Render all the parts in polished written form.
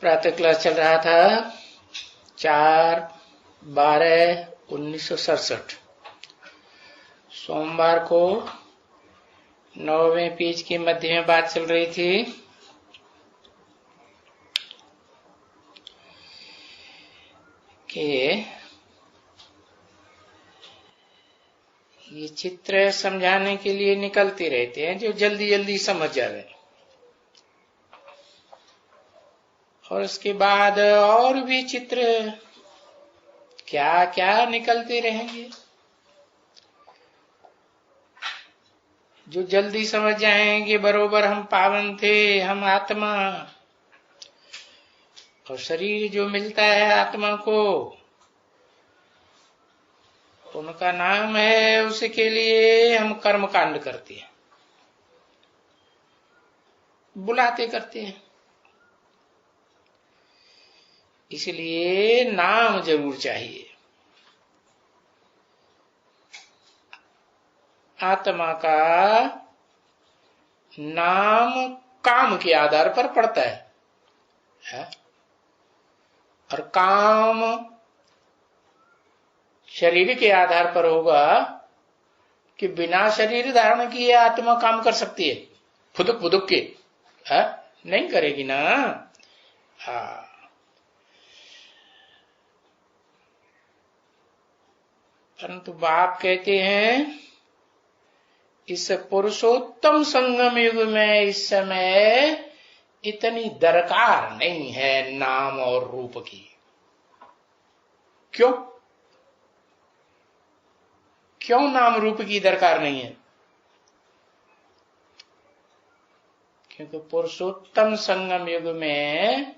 प्रातः क्लास चल रहा था 4/12/1967। सोमवार को 9वें पेज के मध्य में बात चल रही थी कि ये चित्र समझाने के लिए निकलते रहते हैं जो जल्दी जल्दी समझ जावे, और उसके बाद और भी चित्र क्या क्या निकलते रहेंगे जो जल्दी समझ जाएंगे बरोबर हम पावन थे, हम आत्मा, और शरीर जो मिलता है आत्मा को उनका नाम है, उसके लिए हम कर्म कांड करते हैं, बुलाते करते हैं। इसलिए नाम जरूर चाहिए। आत्मा का नाम काम के आधार पर पड़ता है? और काम शरीर के आधार पर होगा कि बिना शरीर धारण किए आत्मा काम कर सकती है? फुदुक फुदुक के नहीं करेगी ना। परंतु बाप कहते हैं इस पुरुषोत्तम संगम युग में इस समय इतनी दरकार नहीं है नाम और रूप की। क्यों क्यों नाम रूप की दरकार नहीं है? क्योंकि पुरुषोत्तम संगम युग में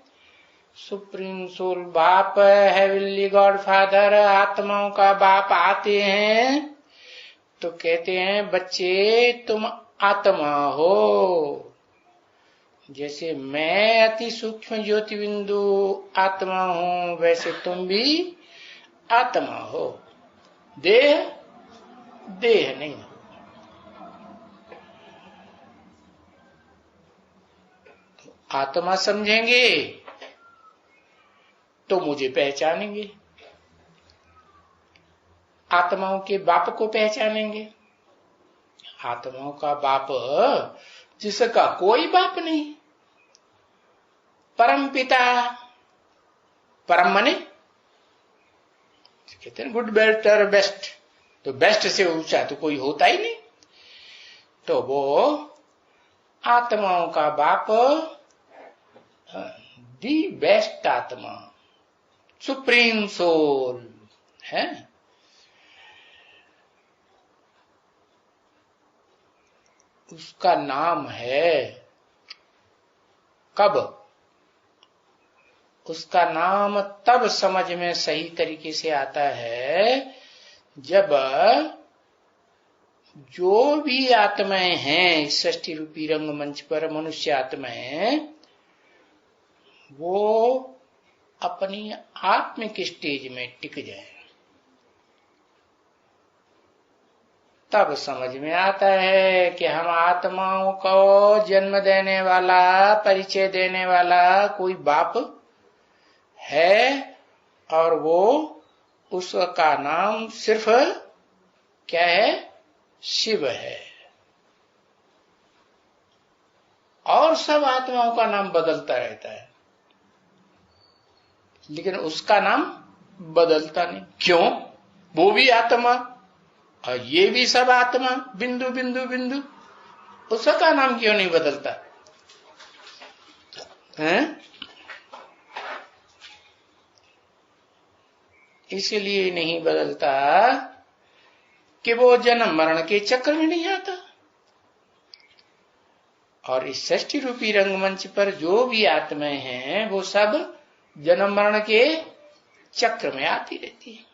सुप्रीम सोल बाप, हेवनली गॉड फादर, आत्माओं का बाप आते हैं तो कहते हैं बच्चे तुम आत्मा हो। जैसे मैं अति सूक्ष्म ज्योति बिंदु आत्मा हूं वैसे तुम भी आत्मा हो, देह देह नहीं। आत्मा समझेंगे तो मुझे पहचानेंगे, आत्माओं के बाप को पहचानेंगे। आत्माओं का बाप जिसका कोई बाप नहीं, परम पिता। परम मने कहते हैं गुड बेटर बेस्ट, तो बेस्ट से ऊंचा तो कोई होता ही नहीं। तो वो आत्माओं का बाप दी बेस्ट आत्मा, सुप्रीम सोल है। उसका नाम है कब? उसका नाम तब समझ में सही तरीके से आता है जब जो भी आत्माएं हैं इस सृष्टि रूपी रंगमंच पर, मनुष्य आत्माएं, वो अपनी आत्मिक स्टेज में टिक जाए, तब समझ में आता है कि हम आत्माओं को जन्म देने वाला, परिचय देने वाला कोई बाप है, और वो उसका नाम सिर्फ क्या है? शिव है। और सब आत्माओं का नाम बदलता रहता है लेकिन उसका नाम बदलता नहीं। क्यों? वो भी आत्मा और ये भी सब आत्मा, बिंदु बिंदु बिंदु, उसका नाम क्यों नहीं बदलता है? इसलिए नहीं बदलता कि वो जन्म मरण के चक्र में नहीं आता। और इस सृष्टि रूपी रंगमंच पर जो भी आत्माएं हैं वो सब जन्म मरण के चक्र में आती रहती है।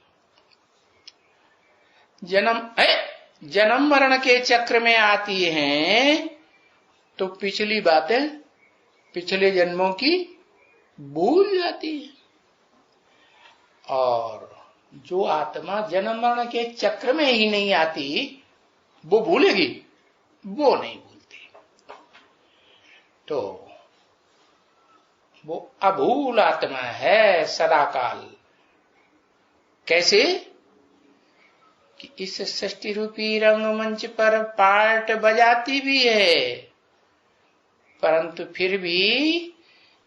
जन्म मरण के चक्र में आती हैं तो पिछली बातें, पिछले जन्मों की भूल जाती है। और जो आत्मा जन्म मरण के चक्र में ही नहीं आती वो भूलेगी? वो नहीं भूलती। तो वो अभूल आत्मा है सदाकाल। कैसे कि इस सृष्टि रूपी रंगमंच पर पार्ट बजाती भी है, परंतु फिर भी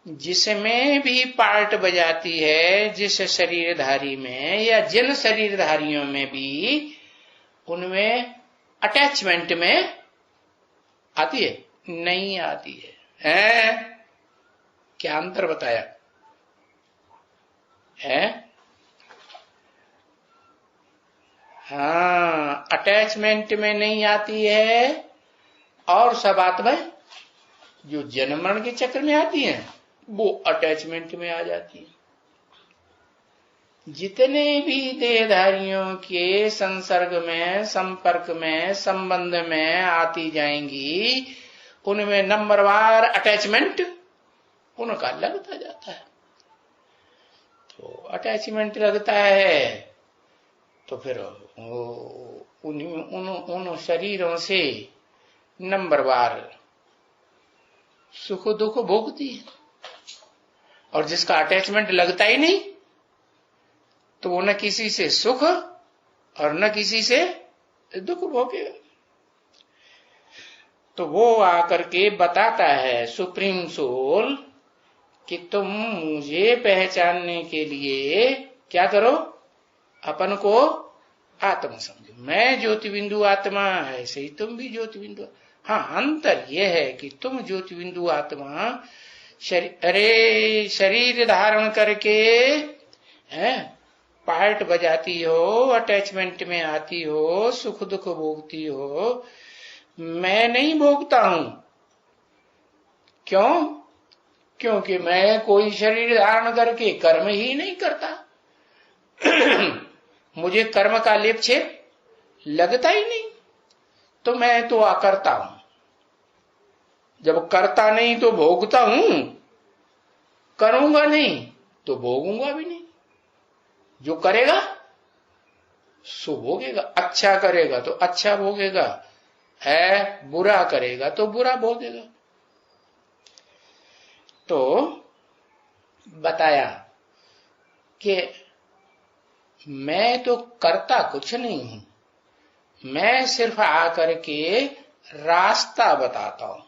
जिसमें भी पार्ट बजाती है, जिस शरीरधारी में या जिन शरीरधारियों में भी, उनमें अटैचमेंट में आती है? नहीं आती है। क्या अंतर बताया है? हाँ, अटैचमेंट में नहीं आती है। और सब आत्माएं जो जन्म मरण के चक्र में आती हैं, वो अटैचमेंट में आ जाती है। जितने भी देहधारियों के संसर्ग में, संपर्क में, संबंध में आती जाएंगी, उनमें नंबरवार अटैचमेंट उनका लगता जाता है। तो अटैचमेंट लगता है तो फिर उन शरीरों से नंबरवार सुख दुख भोगती है। और जिसका अटैचमेंट लगता ही नहीं, तो वो न किसी से सुख और न किसी से दुख भोगेगा। तो वो आकर के बताता है सुप्रीम सोल कि तुम मुझे पहचानने के लिए क्या करो, अपन को आत्मा समझो। मैं ज्योति बिंदु आत्मा, ऐसे ही तुम भी ज्योति बिंदु। हाँ, अंतर यह है कि तुम ज्योति बिंदु आत्मा शरीर धारण करके पार्ट बजाती हो, अटैचमेंट में आती हो, सुख दुख भोगती हो। मैं नहीं भोगता हूं। क्यों? क्योंकि मैं कोई शरीर धारण करके कर्म ही नहीं करता। मुझे कर्म का लेप छेप लगता ही नहीं, तो मैं तो अकर्ता हूं। जब करता नहीं तो भोगता हूं, करूंगा नहीं तो भोगूंगा भी नहीं। जो करेगा सो भोगेगा। अच्छा करेगा तो अच्छा भोगेगा, बुरा करेगा तो बुरा भोगेगा। तो बताया कि मैं तो करता कुछ नहीं हूं, मैं सिर्फ आकर के रास्ता बताता हूं।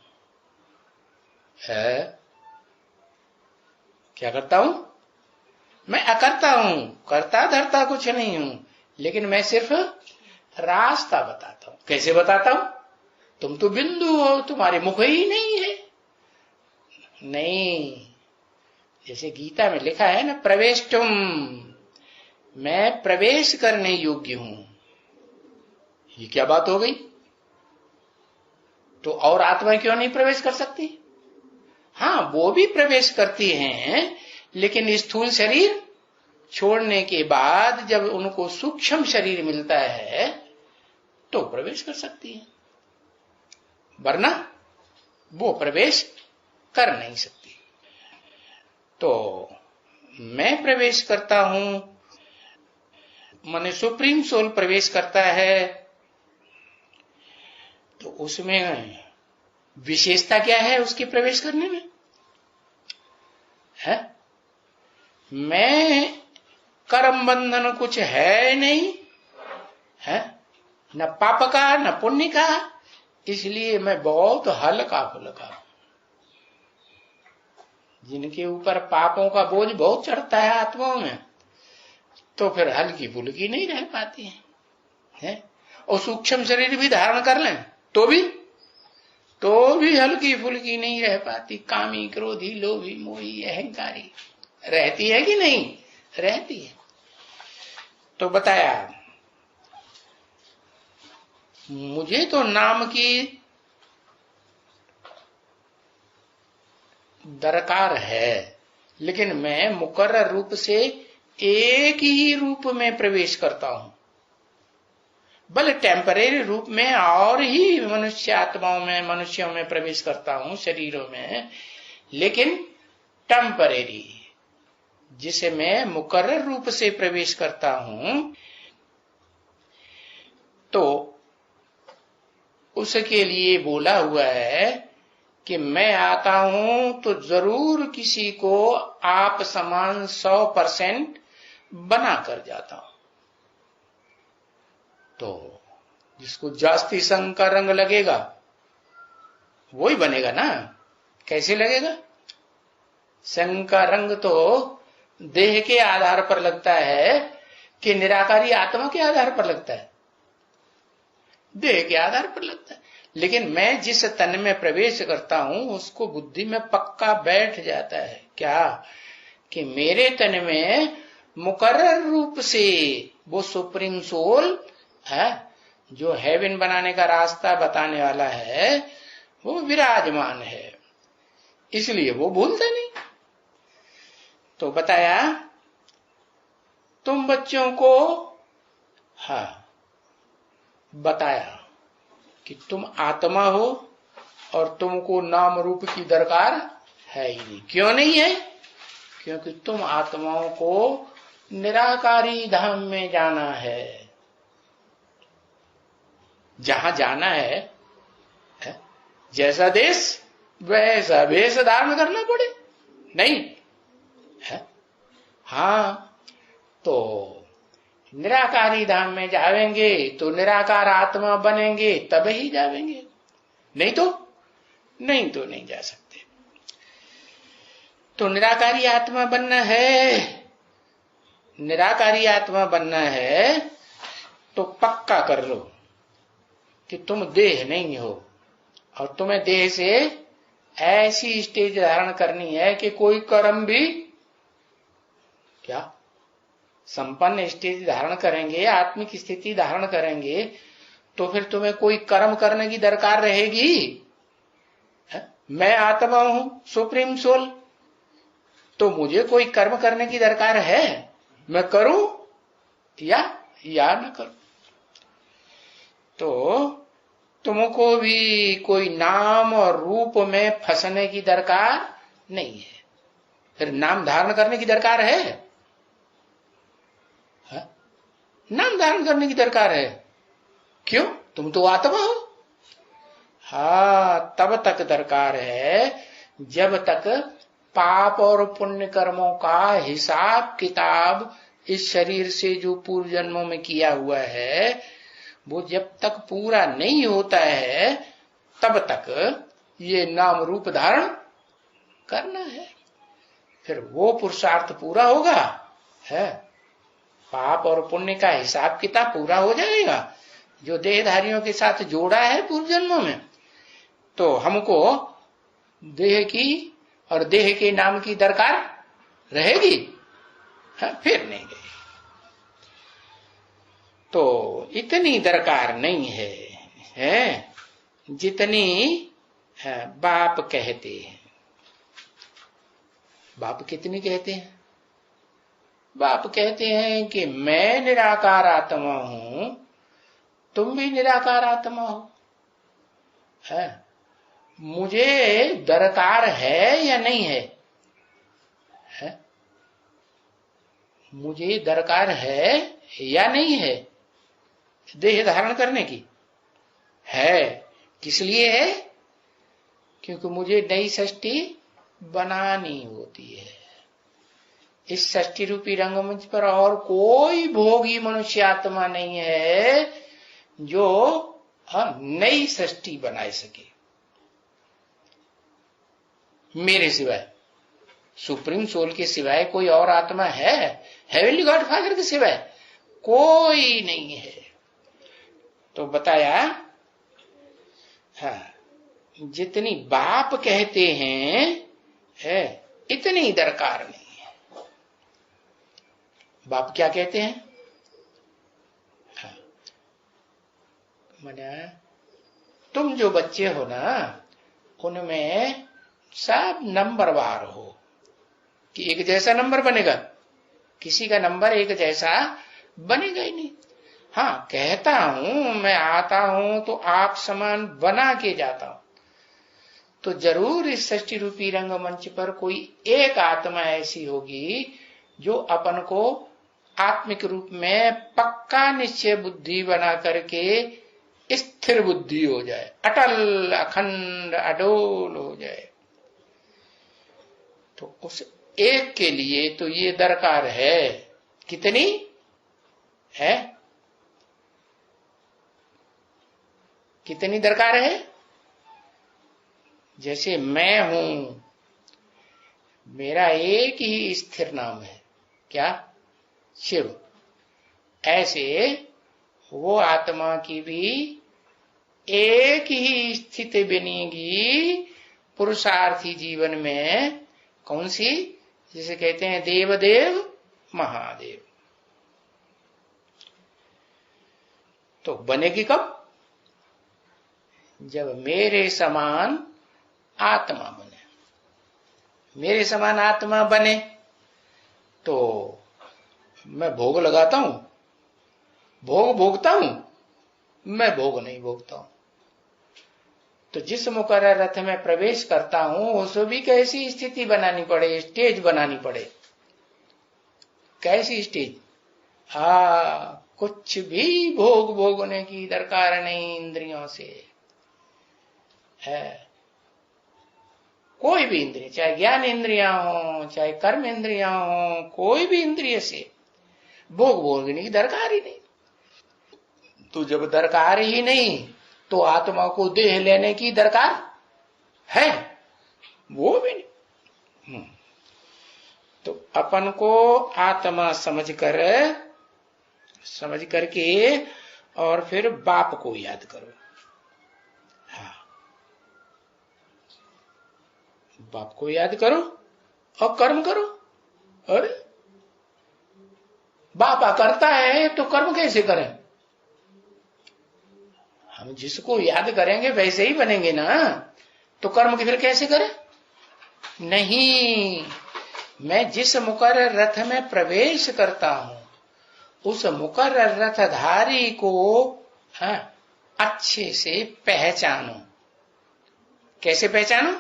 क्या करता हूं? मैं अकर्ता हूं, करता धरता कुछ नहीं हूं, लेकिन मैं सिर्फ रास्ता बताता हूं। कैसे बताता हूं? तुम तो बिंदु हो, तुम्हारे मुख ही नहीं है। नहीं, जैसे गीता में लिखा है ना, प्रवेष्टुम, मैं प्रवेश करने योग्य हूं। ये क्या बात हो गई? तो और आत्मा क्यों नहीं प्रवेश कर सकती? हाँ, वो भी प्रवेश करती हैं, लेकिन स्थूल शरीर छोड़ने के बाद जब उनको सूक्ष्म शरीर मिलता है तो प्रवेश कर सकती है, वरना वो प्रवेश कर नहीं सकती। तो मैं प्रवेश करता हूं, माने सुप्रीम सोल प्रवेश करता है। तो उसमें विशेषता क्या है उसके प्रवेश करने में? है मैं कर्म बंधन कुछ है नहीं है, न पाप का न पुण्य का, इसलिए मैं बहुत हल्का फुल्का। जिनके ऊपर पापों का बोझ बहुत चढ़ता है आत्माओं में, तो फिर हल्की फुल्की नहीं रह पाती है? और सूक्ष्म शरीर भी धारण कर लें तो भी हल्की फुल्की नहीं रह पाती। कामी, क्रोधी, लोभी, मोही, अहंकारी रहती है कि नहीं? रहती है। तो बताया मुझे तो नाम की दरकार है, लेकिन मैं मुकर्रर रूप से एक ही रूप में प्रवेश करता हूं। भले टेम्परेरी रूप में और ही मनुष्य आत्माओं में, मनुष्यों में प्रवेश करता हूं, शरीरों में, लेकिन टेम्परेरी जिसे मैं मुकर्रर रूप से प्रवेश करता हूं, तो उसके लिए बोला हुआ है कि मैं आता हूं तो जरूर किसी को आप समान 100% बना कर जाता हूं। तो जिसको जास्ती संग का रंग लगेगा वही बनेगा ना। कैसे लगेगा? संग का रंग तो देह के आधार पर लगता है कि निराकारी आत्मा के आधार पर लगता है? देह के आधार पर लगता है। लेकिन मैं जिस तन में प्रवेश करता हूं उसको बुद्धि में पक्का बैठ जाता है क्या कि मेरे तन में मुकर्रर रूप से वो सुप्रीम सोल है जो हेवन बनाने का रास्ता बताने वाला है वो विराजमान है, इसलिए वो भूलता नहीं। तो बताया तुम बच्चों को बताया कि तुम आत्मा हो और तुमको नाम रूप की दरकार है ही नहीं। क्यों नहीं है? क्योंकि तुम आत्माओं को निराकारी धाम में जाना है। जहां जाना है जैसा देश वैसा वेश धारण करना पड़े नहीं है? हाँ, तो निराकारी धाम में जावेंगे तो निराकार आत्मा बनेंगे तब ही जावेंगे, नहीं तो नहीं जा सकते। तो निराकारी आत्मा बनना है, निराकारी आत्मा बनना है तो पक्का कर लो कि तुम देह नहीं हो और तुम्हें देह से ऐसी स्टेज धारण करनी है कि कोई कर्म भी क्या संपन्न स्थिति धारण करेंगे, आत्मिक स्थिति धारण करेंगे तो फिर तुम्हें कोई कर्म करने की दरकार रहेगी? मैं आत्मा हूं सुप्रीम सोल, तो मुझे कोई कर्म करने की दरकार है? मैं करूं या न करूं? तो तुमको भी कोई नाम और रूप में फंसने की दरकार नहीं है। फिर नाम धारण करने की दरकार है? नाम धारण करने की दरकार है। क्यों? तुम तो आत्मा हो। तब तक दरकार है जब तक पाप और पुण्य कर्मों का हिसाब किताब इस शरीर से जो पूर्व जन्मों में किया हुआ है वो जब तक पूरा नहीं होता है तब तक ये नाम रूप धारण करना है। फिर वो पुरुषार्थ पूरा होगा है, पाप और पुण्य का हिसाब किताब पूरा हो जाएगा जो देहधारियों के साथ जोड़ा है पूर्व जन्मों में। तो हमको देह की और देह के नाम की दरकार रहेगी? फिर नहीं रहेगी। तो इतनी दरकार नहीं है जितनी बाप कहते हैं। बाप कितनी कहते हैं? बाप कहते हैं कि मैं निराकार आत्मा हूं, तुम भी निराकार आत्मा हो। मुझे दरकार है या नहीं है? मुझे दरकार है या नहीं है देह धारण करने की? है। किस लिए है? क्योंकि मुझे नई सृष्टि बनानी होती है। इस सृष्टि रूपी रंगमंच पर और कोई भोगी मनुष्य आत्मा नहीं है जो नई सृष्टि बना सके मेरे सिवाय। सुप्रीम सोल के सिवाय कोई और आत्मा है? हेवनली गॉड फादर के सिवाय कोई नहीं है। तो बताया जितनी बाप कहते हैं इतनी दरकार नहीं है। बाप क्या कहते हैं? माने तुम जो बच्चे हो ना उनमें सब नंबरवार हो कि एक जैसा नंबर बनेगा? किसी का नंबर एक जैसा बनेगा ही नहीं। कहता हूं मैं आता हूं तो आप समान बना के जाता हूं, तो जरूर इस सृष्टि रूपी रंगमंच पर कोई एक आत्मा ऐसी होगी जो अपन को आत्मिक रूप में पक्का निश्चय बुद्धि बना करके स्थिर बुद्धि हो जाए, अटल अखंड अडोल हो जाए। तो उस एक के लिए तो ये दरकार है। कितनी है? कितनी दरकार है? जैसे मैं हूं, मेरा एक ही स्थिर नाम है, क्या? शिव। ऐसे वो आत्मा की भी एक ही स्थिति बनेगी पुरुषार्थी जीवन में। कौन सी? जिसे कहते हैं देवदेव महादेव। तो बनेगी कब? जब मेरे समान आत्मा बने। मेरे समान आत्मा बने तो मैं भोग लगाता हूं, भोग भोगता हूं, मैं भोग नहीं भोगता हूं। तो जिस मुकर्रर रथ में प्रवेश करता हूं उसको भी कैसी स्थिति बनानी पड़े, स्टेज बनानी पड़े। कैसी स्टेज? कुछ भी भोग भोगने की दरकार नहीं इंद्रियों से है। कोई भी इंद्रिय, चाहे ज्ञान इंद्रियां हो, चाहे कर्म इंद्रियां हो, कोई भी इंद्रिय से भोग भोगने की दरकार ही नहीं। तो जब दरकार ही नहीं तो आत्मा को देह लेने की दरकार है? वो भी नहीं। तो अपन को आत्मा समझ करके और फिर बाप को याद करो। हाँ, बाप को याद करो और कर्म करो। अरे बाप करता है तो कर्म कैसे करें? हम जिसको याद करेंगे वैसे ही बनेंगे ना, तो कर्म की फिर कैसे करें? नहीं, मैं जिस मुकर्रर रथ में प्रवेश करता हूं उस मुकर्रर रथधारी को अच्छे से पहचानो। कैसे पहचानो?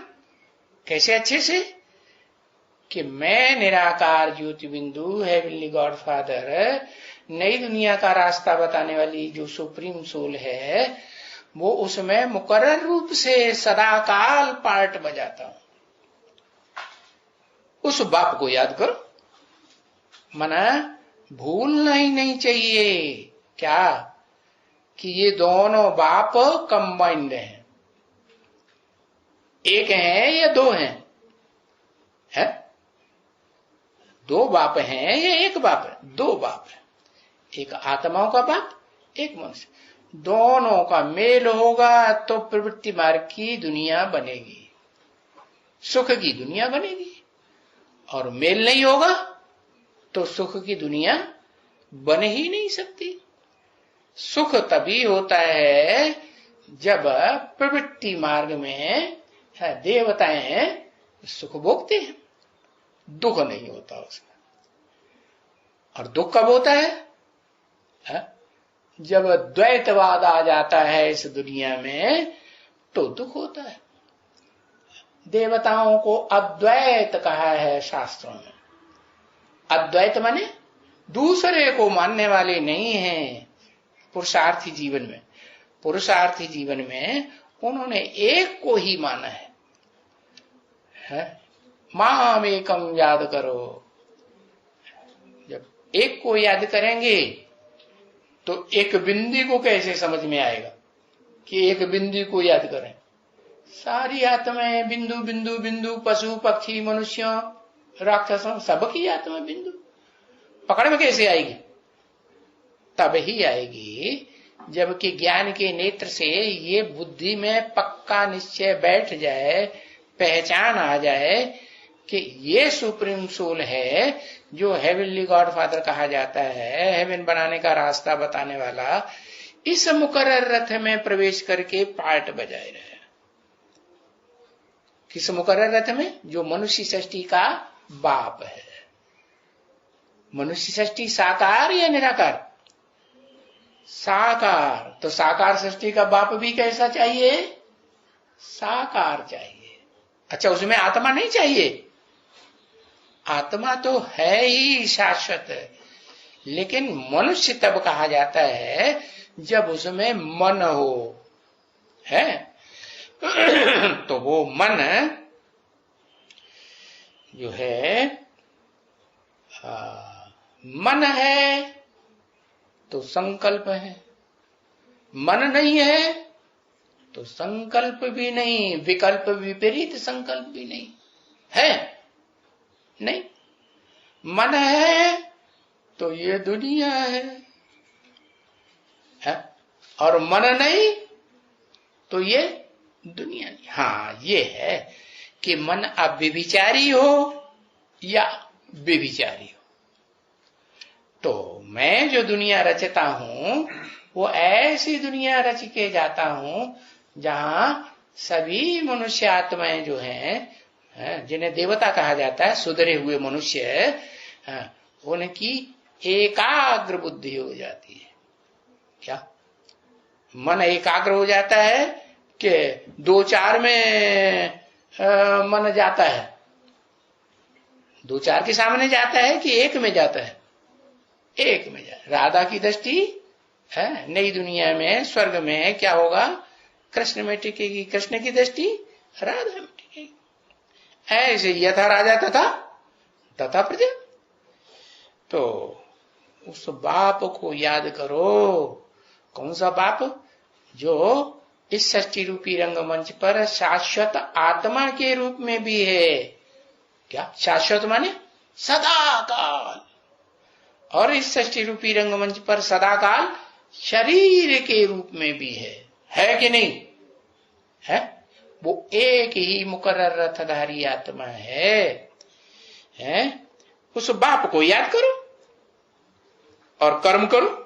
कैसे अच्छे से? कि मैं निराकार ज्योति बिंदु हेवनली गॉड फादर, नई दुनिया का रास्ता बताने वाली जो सुप्रीम सोल है, वो उसमें मुकर्रर रूप से सदाकाल पार्ट बजाता हूं। उस बाप को याद करो। मना भूलना ही नहीं चाहिए क्या कि ये दोनों बाप कंबाइंड हैं। एक है या दो हैं? है? दो बाप हैं या एक बाप है? दो बाप है। एक आत्माओं का बाप, एक मनुष्य। दोनों का मेल होगा तो प्रवृत्ति मार्ग की दुनिया बनेगी, सुख की दुनिया बनेगी। और मेल नहीं होगा तो सुख की दुनिया बन ही नहीं सकती। सुख तभी होता है जब प्रवृत्ति मार्ग में देवताएं सुख भोगते हैं, दुख नहीं होता उसमें। और दुख कब होता है? जब द्वैतवाद आ जाता है इस दुनिया में तो दुख होता है। देवताओं को अद्वैत कहा है शास्त्रों में। अद्वैत माने दूसरे को मानने वाले नहीं हैं। पुरुषार्थी जीवन में, पुरुषार्थी जीवन में उन्होंने एक को ही माना है। माम एकम याद करो। जब एक को याद करेंगे तो एक बिंदी को कैसे समझ में आएगा कि एक बिंदी को याद करें? सारी आत्माएं बिंदु बिंदु बिंदु, पशु पक्षी मनुष्यों राक्षसों सबकी आत्मा बिंदु। पकड़ में कैसे आएगी? तब ही आएगी जबकि ज्ञान के नेत्र से ये बुद्धि में पक्का निश्चय बैठ जाए, पहचान आ जाए कि ये सुप्रीम सोल है जो हेवनली गॉड फादर कहा जाता है, हेवन बनाने का रास्ता बताने वाला। इस मुकर्रर रथ में प्रवेश करके पार्ट बजाए रहे। किस मुकर्रर रथ में? जो मनुष्य सृष्टि का बाप है। मनुष्य सृष्टि साकार या निराकार? साकार। तो साकार सृष्टि का बाप भी कैसा चाहिए? साकार चाहिए। अच्छा, उसमें आत्मा नहीं चाहिए? आत्मा तो है ही शाश्वत, लेकिन मनुष्य तब कहा जाता है जब उसमें मन हो, है। तो वो मन जो है, मन है तो संकल्प है, मन नहीं है तो संकल्प भी नहीं, विकल्प विपरीत संकल्प भी नहीं है। नहीं, मन है तो ये दुनिया है, और मन नहीं तो ये दुनिया नहीं। हाँ, ये है कि मन अव्यभिचारी हो या व्यभिचारी हो। तो मैं जो दुनिया रचता हूं वो ऐसी दुनिया रच के जाता हूं जहां सभी मनुष्य आत्माएं जो हैं, जिन्हें देवता कहा जाता है, सुधरे हुए मनुष्य, उनकी एकाग्र बुद्धि हो जाती है। क्या मन एकाग्र हो जाता है कि 2-4 में मन जाता है, 2-4 के सामने जाता है कि एक में जाता है? एक में जाता। राधा की दृष्टि है नई दुनिया में, स्वर्ग में क्या होगा? कृष्ण में टिकेगी, कृष्ण की दृष्टि राधा में टिकेगी। ऐसे यथा राजा तथा प्रजा। तो उस बाप को याद करो। कौन सा बाप? जो इस सृष्टि रूपी रंगमंच पर शाश्वत आत्मा के रूप में भी है। क्या शाश्वत माने? सदा काल। और इस सृष्टि रूपी रंगमंच पर सदा काल शरीर के रूप में भी है कि नहीं है? वो एक ही मुकर्रर रथधारी आत्मा है। उस बाप को याद करो और कर्म करो।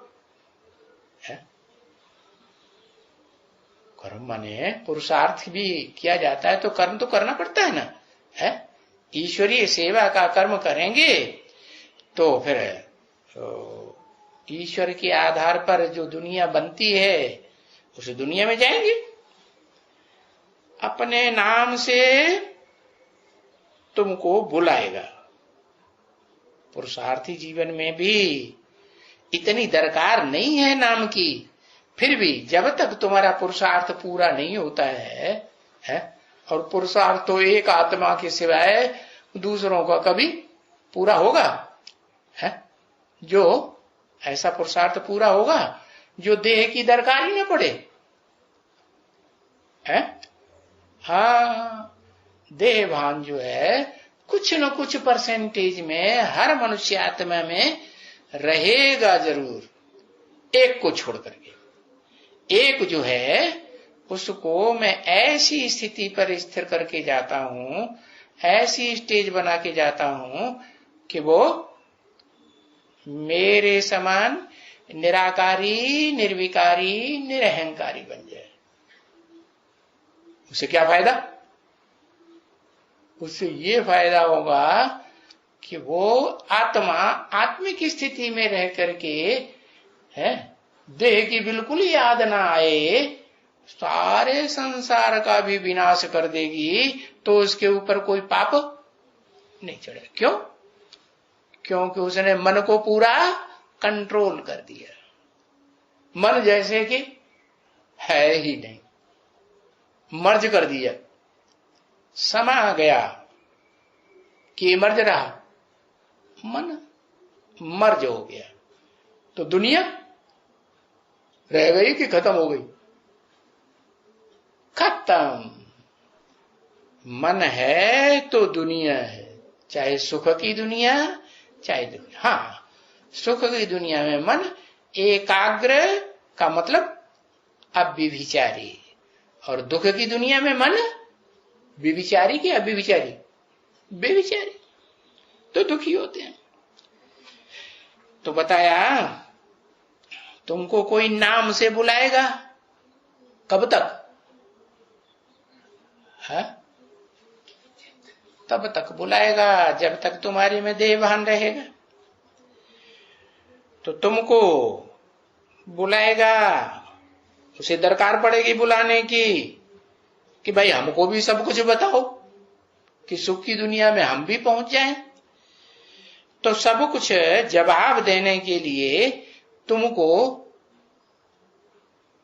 कर्म माने पुरुषार्थ भी किया जाता है तो कर्म तो करना पड़ता है ना, है? ईश्वरीय सेवा का कर्म करेंगे तो फिर ईश्वर के आधार पर जो दुनिया बनती है उस दुनिया में जाएंगे। अपने नाम से तुमको बुलाएगा। पुरुषार्थी जीवन में भी इतनी दरकार नहीं है नाम की, फिर भी जब तक तुम्हारा पुरुषार्थ पूरा नहीं होता है, और पुरुषार्थ तो एक आत्मा के सिवाय दूसरों का कभी पूरा होगा, है? जो ऐसा पुरुषार्थ पूरा होगा जो देह की दरकार ही न पड़े, है? हाँ, देह भान जो है कुछ न कुछ परसेंटेज में हर मनुष्य आत्मा में रहेगा जरूर, एक को छोड़ करके। एक जो है उसको मैं ऐसी स्थिति पर स्थिर करके जाता हूं, ऐसी स्टेज बना के जाता हूं कि वो मेरे समान निराकारी, निर्विकारी, निरहंकारी बन जाए। उससे क्या फायदा? उससे ये फायदा होगा कि वो आत्मा आत्मिक स्थिति में रह करके देह की बिल्कुल याद ना आए, सारे संसार का भी विनाश कर देगी तो उसके ऊपर कोई पाप नहीं चढ़े। क्यों? क्योंकि उसने मन को पूरा कंट्रोल कर दिया। मन जैसे कि है ही नहीं, मर्ज कर दिया, समा गया कि मर्ज रहा, मन मर्ज हो गया। तो दुनिया रह गई कि खत्म हो गई? खत्म। मन है तो दुनिया है, चाहे सुख की दुनिया चाहे दुनिया। हाँ, सुख की दुनिया में मन एकाग्र का मतलब अव्यभिचारी, और दुख की दुनिया में मन व्यभिचारी की अव्यभिचारी? व्यभिचारी तो दुखी होते हैं। तो बताया तुमको कोई नाम से बुलाएगा, कब तक है? तब तक बुलाएगा जब तक तुम्हारी में देह भान रहेगा। तो तुमको बुलाएगा, उसे दरकार पड़ेगी बुलाने की कि भाई हमको भी सब कुछ बताओ कि सुख की दुनिया में हम भी पहुंच जाएं। तो सब कुछ जवाब देने के लिए तुमको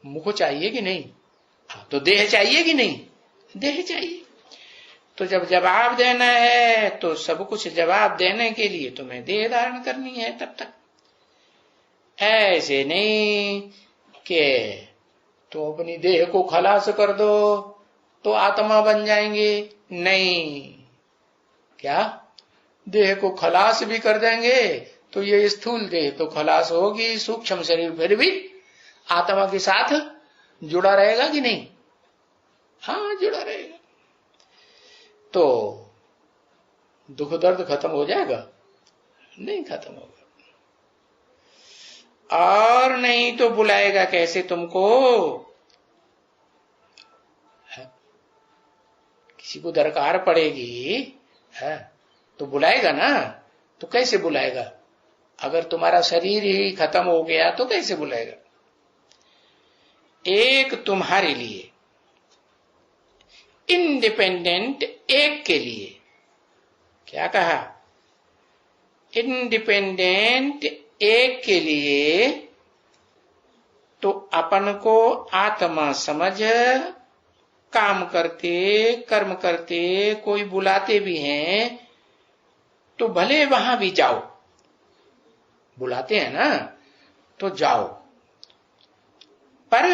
मुख चाहिए कि नहीं? तो देह चाहिए कि नहीं? देह चाहिए। तो जब जवाब देना है तो सब कुछ जवाब देने के लिए तुम्हें देह धारण करनी है। तब तक ऐसे नहीं कि तो अपनी देह को खलास कर दो तो आत्मा बन जाएंगे। नहीं, क्या देह को खलास भी कर देंगे तो ये स्थूल देह तो खलास होगी, सूक्ष्म शरीर फिर भी आत्मा के साथ जुड़ा रहेगा कि नहीं? हाँ, जुड़ा रहेगा। तो दुख दर्द खत्म हो जाएगा? नहीं खत्म होगा। और नहीं तो बुलाएगा कैसे तुमको? किसी को दरकार पड़ेगी है तो बुलाएगा ना। तो कैसे बुलाएगा? अगर तुम्हारा शरीर ही खत्म हो गया तो कैसे बुलाएगा? एक तुम्हारे लिए, इंडिपेंडेंट एक के लिए। क्या कहा? इंडिपेंडेंट एक के लिए। तो अपन को आत्मा समझ काम करते कर्म करते कोई बुलाते भी हैं तो भले वहां भी जाओ। बुलाते हैं ना तो जाओ, पर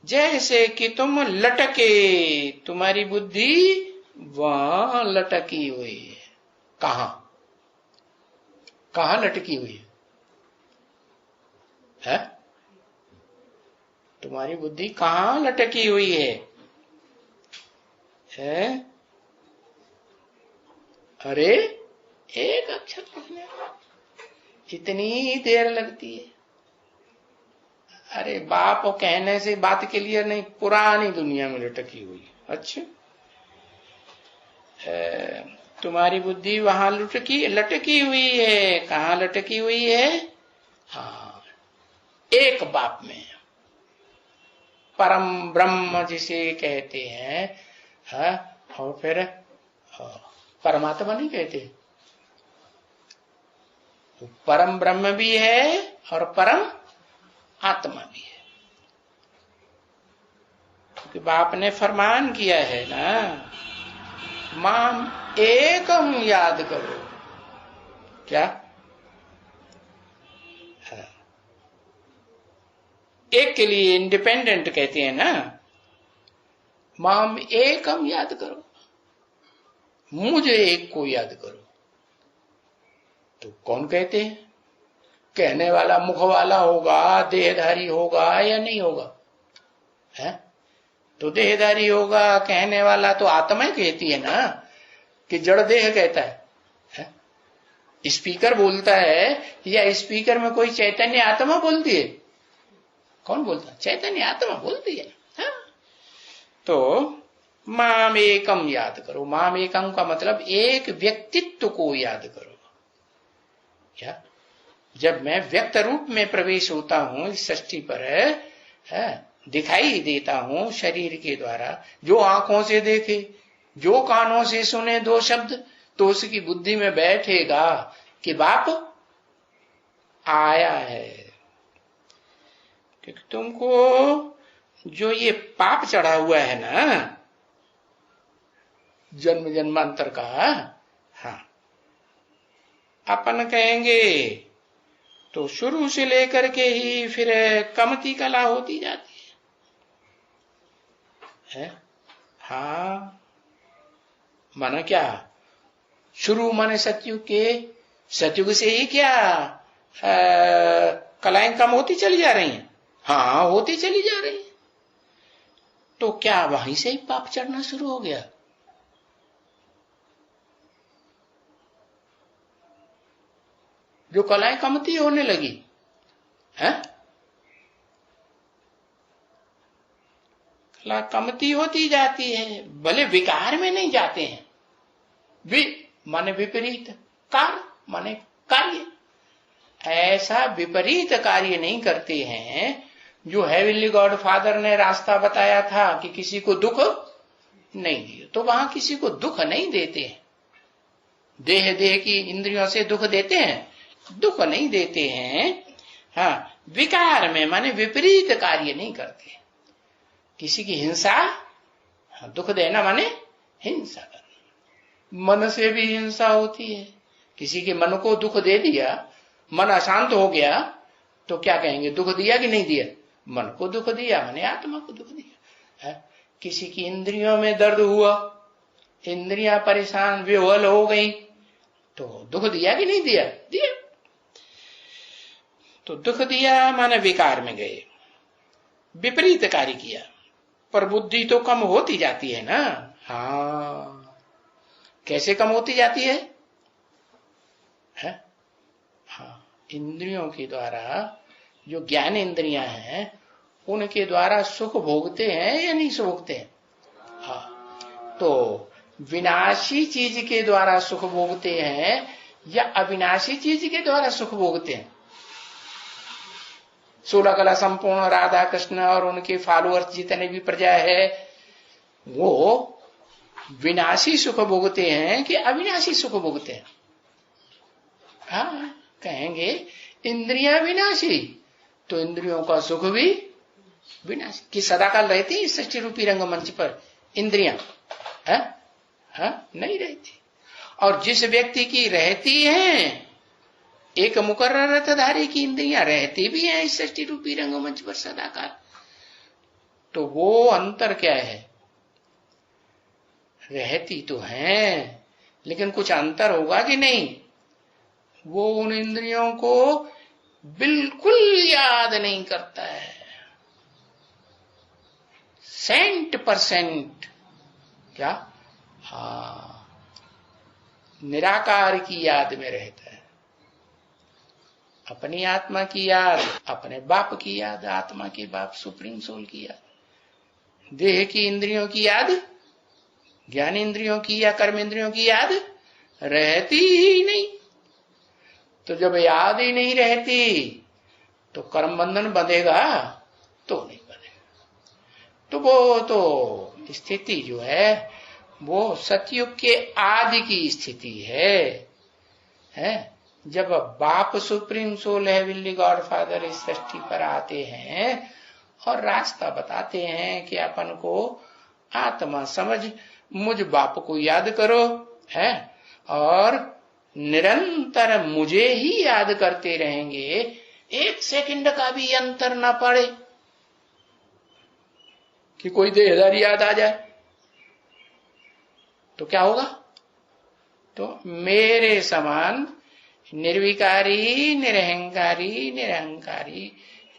जैसे कि तुम लटके, तुम्हारी बुद्धि वहां लटकी हुई है। कहां कहां लटकी हुई है? तुम्हारी बुद्धि कहां लटकी हुई है? अरे एक अक्षर लिखने इतनी देर लगती है। अरे बाप कहने से बात के लिए नहीं, पुरानी दुनिया में लटकी हुई। अच्छा, तुम्हारी बुद्धि वहां लटकी हुई है। कहां लटकी हुई है? हाँ, एक बाप में, परम ब्रह्म जिसे कहते हैं। हाँ, और फिर परमात्मा नहीं कहते, परम ब्रह्म भी है और परम आत्मा भी है। क्योंकि बाप ने फरमान किया है ना, माम एकम याद करो। क्या? एक के लिए इंडिपेंडेंट कहते हैं ना, माम एकम याद करो, मुझे एक को याद करो। तो कौन कहते हैं? कहने वाला मुख वाला होगा, देहधारी होगा या नहीं होगा? है तो देहधारी होगा। कहने वाला तो आत्मा ही कहती है ना, कि जड़ देह कहता है? स्पीकर बोलता है या स्पीकर में कोई चैतन्य आत्मा बोलती है? कौन बोलता है? चैतन्य आत्मा बोलती है। तो माम एकम याद करो। माम एकम का मतलब एक व्यक्तित्व को याद करो। क्या? जब मैं व्यक्त रूप में प्रवेश होता हूं इस सृष्टि पर, दिखाई देता हूं शरीर के द्वारा, जो आंखों से देखे, जो कानों से सुने दो शब्द, तो उसकी बुद्धि में बैठेगा कि बाप आया है। क्योंकि तुमको जो ये पाप चढ़ा हुआ है ना, जन्म जन्मांतर का, हाँ, अपन कहेंगे तो शुरू से लेकर के ही फिर कमती कला होती जाती है। हाँ, माना क्या? शुरू माने सतयुग के, सतयुग से ही क्या कलाएं कम होती चली जा रही हैं? हाँ, होती चली जा रही है। तो क्या वहीं से ही पाप चढ़ना शुरू हो गया? जो कलाएं कमती होने लगी है, कला कमती होती जाती है, भले विकार में नहीं जाते हैं। माने विपरीत, कार माने कार्य, ऐसा विपरीत कार्य नहीं करते हैं जो हेवनली गॉड फादर ने रास्ता बताया था कि किसी को दुख नहीं दिए। तो वहां किसी को दुख नहीं देते हैं। देह की इंद्रियों से दुख देते हैं? दुख नहीं देते हैं। हाँ, विकार में माने विपरीत कार्य नहीं करते। किसी की हिंसा, दुख देना माने हिंसा करना। मन से भी हिंसा होती है। किसी के मन को दुख दे दिया, मन अशांत हो गया, तो क्या कहेंगे, दुख दिया कि नहीं दिया? मन को दुख दिया माने आत्मा को दुख दिया है। किसी की इंद्रियों में दर्द हुआ, इंद्रियां परेशान विह्वल हो गई, तो दुख दिया कि नहीं दिया? दिया। तो दुख दिया माने विकार में गए, विपरीत कार्य किया। पर बुद्धि तो कम होती जाती है ना। हाँ, कैसे कम होती जाती है? हाँ, इंद्रियों के द्वारा, जो ज्ञान इंद्रियां हैं उनके द्वारा सुख भोगते हैं या नहीं भोगते हैं? हाँ, तो विनाशी चीज के द्वारा सुख भोगते हैं या अविनाशी चीज के द्वारा सुख भोगते हैं? 16 कला संपूर्ण राधा कृष्ण और उनके फॉलोअर्स जितने भी प्रजा है, वो विनाशी सुख भोगते हैं कि अविनाशी सुख भोगते हैं? हाँ, कहेंगे इंद्रियां विनाशी, तो इंद्रियों का सुख भी विनाशी। कि सदाकाल रहती है सृष्टि रूपी रंगमंच पर इंद्रियां? नहीं रहती। और जिस व्यक्ति की रहती है, एक मुकर्रर रथधारी की इंद्रियां रहती भी हैं इस सृष्टि रूपी रंगमंच पर सदाकाल, तो वो अंतर क्या है? रहती तो हैं, लेकिन कुछ अंतर होगा कि नहीं? वो उन इंद्रियों को बिल्कुल याद नहीं करता है, 100%। क्या? हाँ, निराकार की याद में रहता है। अपनी आत्मा की याद, अपने बाप की याद, आत्मा के बाप सुप्रीम सोल की याद, देह की इंद्रियों की याद, ज्ञान इंद्रियों की या कर्म इंद्रियों की याद रहती ही नहीं। तो जब याद ही नहीं रहती तो कर्म बंधन बंधेगा? तो नहीं बंधेगा। तो वो तो स्थिति जो है वो सतयुग के आदि की स्थिति है। जब बाप सुप्रीम सोल है, विल्ली गॉड फादर इस सृष्टि पर आते हैं और रास्ता बताते हैं कि अपन को आत्मा समझ, मुझ बाप को याद करो है, और निरंतर मुझे ही याद करते रहेंगे, 1 सेकंड का भी अंतर ना पड़े कि कोई देहधारी याद आ जाए तो क्या होगा? तो मेरे समान निर्विकारी, निरहंकारी, निरहंकारी,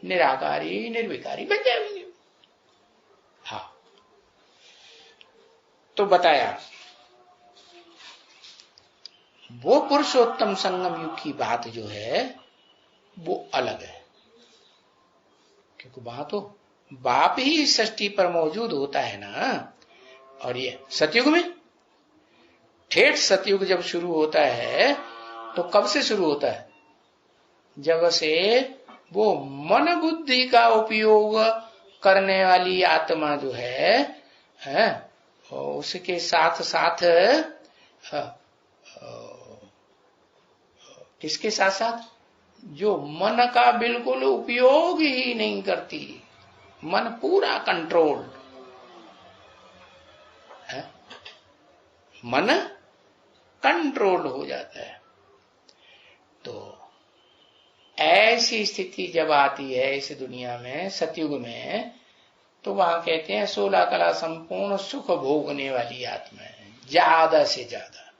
निराकारी, निर्विकारी बन जाएंगे। हाँ, तो बताया वो पुरुषोत्तम संगम युग की बात जो है वो अलग है, क्योंकि वहां तो बाप ही सृष्टि पर मौजूद होता है ना। और ये सतयुग में, ठेठ सतयुग जब शुरू होता है तो कब से शुरू होता है? जब से वो मन बुद्धि का उपयोग करने वाली आत्मा जो है उसके साथ साथ किसके साथ साथ? जो मन का बिल्कुल उपयोग ही नहीं करती, मन पूरा कंट्रोल है, मन कंट्रोल हो जाता है। तो ऐसी स्थिति जब आती है इस दुनिया में, सतयुग में, तो वहां कहते हैं 16 कला संपूर्ण सुख भोगने वाली आत्मा है, ज्यादा से ज्यादा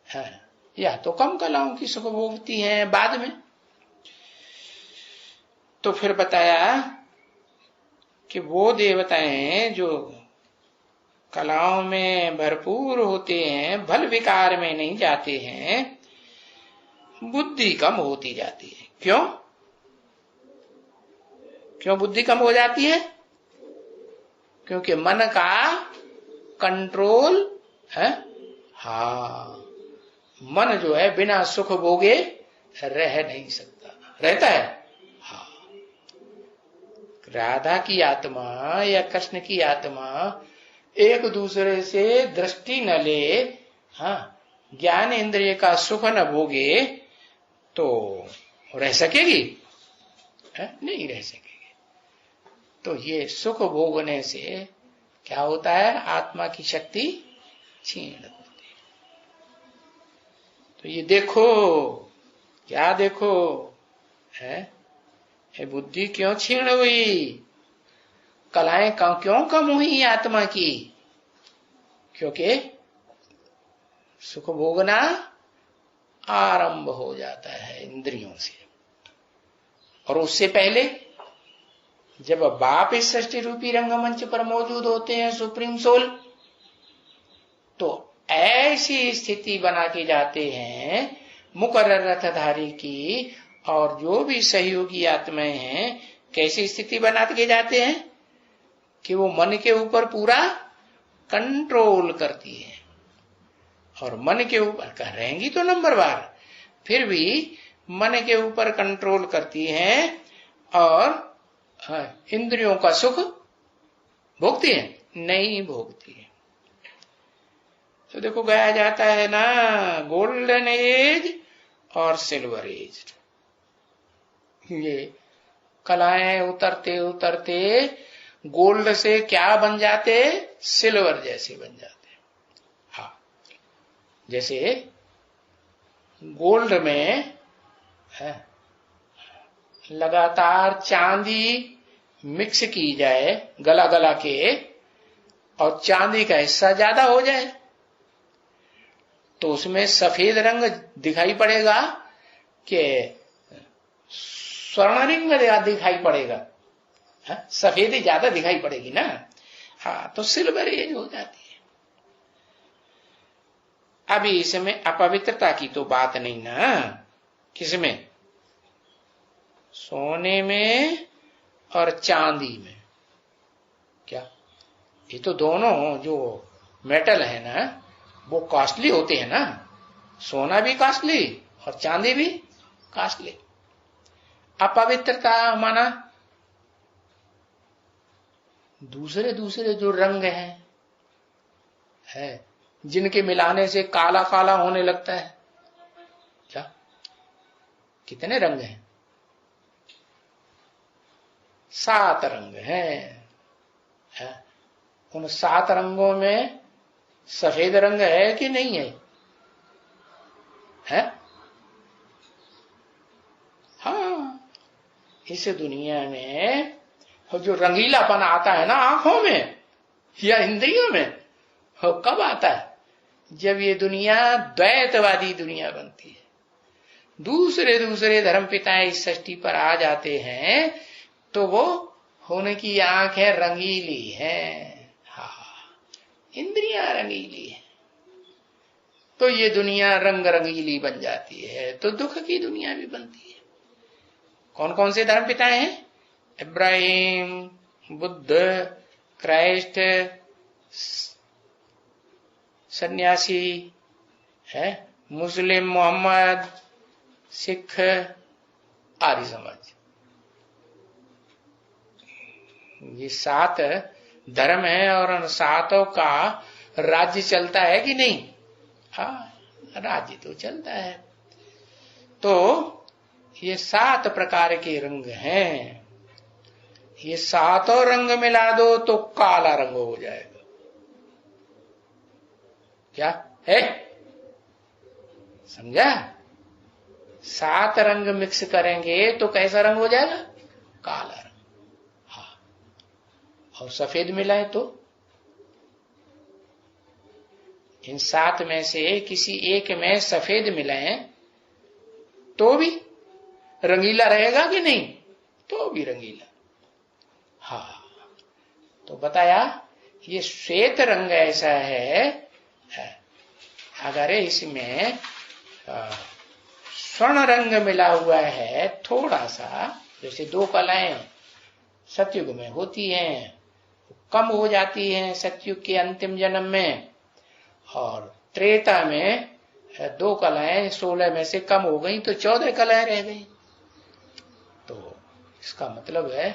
है। या तो कम कलाओं की सुख भोगती हैं बाद में। तो फिर बताया कि वो देवताएं जो कलाओं में भरपूर होते हैं, भल विकार में नहीं जाते हैं, बुद्धि कम होती जाती है। क्यों बुद्धि कम हो जाती है? क्योंकि मन का कंट्रोल है। हाँ, मन जो है बिना सुख भोगे रह नहीं सकता, रहता है। हाँ, राधा की आत्मा या कृष्ण की आत्मा एक दूसरे से दृष्टि न ले, हाँ, ज्ञान इंद्रिय का सुख न भोगे तो रह सकेगी? नहीं रह सकेंगे। तो ये सुख भोगने से क्या होता है, आत्मा की शक्ति क्षीण होती है। तो ये देखो, क्या देखो है, बुद्धि क्यों क्षीण हुई, कलाएं क्यों कम हुई आत्मा की, क्योंकि सुख भोगना आरंभ हो जाता है इंद्रियों से। और उससे पहले जब बाप इस सृष्टि रूपी रंगमंच पर मौजूद होते हैं, सुप्रीम सोल, तो ऐसी स्थिति बना के जाते हैं मुकर्रर रथधारी की, और जो भी सहयोगी आत्माएं हैं कैसी स्थिति बना के जाते हैं कि वो मन के ऊपर पूरा कंट्रोल करती है। और मन के ऊपर कर रहेंगी तो नंबरवार, फिर भी मन के ऊपर कंट्रोल करती हैं और इंद्रियों का सुख भोगती है, नहीं भोगती है। तो देखो गाया जाता है ना, गोल्डन एज और सिल्वर एज। ये कलाएं उतरते उतरते गोल्ड से क्या बन जाते, सिल्वर जैसे बन जाते। हाँ, जैसे गोल्ड में लगातार चांदी मिक्स की जाए गला गला के, और चांदी का हिस्सा ज्यादा हो जाए, तो उसमें सफेद रंग दिखाई पड़ेगा कि स्वर्णरिंग दिखाई पड़ेगा, सफेदी ज्यादा दिखाई पड़ेगी ना। हाँ, तो सिल्वर एज हो जाती है। अभी इसमें अपवित्रता की तो बात नहीं ना, किसमें, सोने में और चांदी में। क्या, ये तो दोनों जो मेटल है ना वो कॉस्टली होते हैं ना, सोना भी कॉस्टली और चांदी भी कॉस्टली। अपवित्रता माना दूसरे दूसरे जो रंग है जिनके मिलाने से काला काला होने लगता है। क्या, कितने रंग हैं, 7 रंग हैं। उन 7 रंगों में सफेद रंग है कि नहीं है, है? हाँ, इस दुनिया में जो रंगीलापन आता है ना आंखों में या इंद्रियों में, वो कब आता है, जब ये दुनिया द्वैतवादी दुनिया बनती है, दूसरे दूसरे धर्म पिता इस सृष्टि पर आ जाते हैं, तो वो होने की आंखें रंगीली है, हाँ, इंद्रियां रंगीली है, तो ये दुनिया रंग रंगीली बन जाती है, तो दुख की दुनिया भी बनती है। कौन कौन से धर्म पिता हैं, इब्राहिम, बुद्ध, क्राइस्ट, सन्यासी है, मुस्लिम, मोहम्मद, सिख, आर्य समाज। ये 7 धर्म है, और उन 7 का राज्य चलता है कि नहीं? हाँ, राज्य तो चलता है। तो ये 7 प्रकार के रंग हैं, ये 7 रंग मिला दो तो काला रंग हो जाएगा। क्या है, समझा? 7 रंग मिक्स करेंगे तो कैसा रंग हो जाएगा, काला रंग। हाँ, और सफेद मिलाए तो इन 7 में से किसी एक में सफेद मिलाएं तो भी रंगीला रहेगा कि नहीं? तो भी रंगीला। हाँ, तो बताया ये श्वेत रंग ऐसा है, अगर इसमें स्वर्ण रंग मिला हुआ है थोड़ा सा, जैसे 2 कलाएं सतयुग में होती हैं, कम हो जाती हैं सतयुग के अंतिम जन्म में, और त्रेता में 2 कलाएं 16 में से कम हो गई तो 14 कलाएं रह गई। तो इसका मतलब है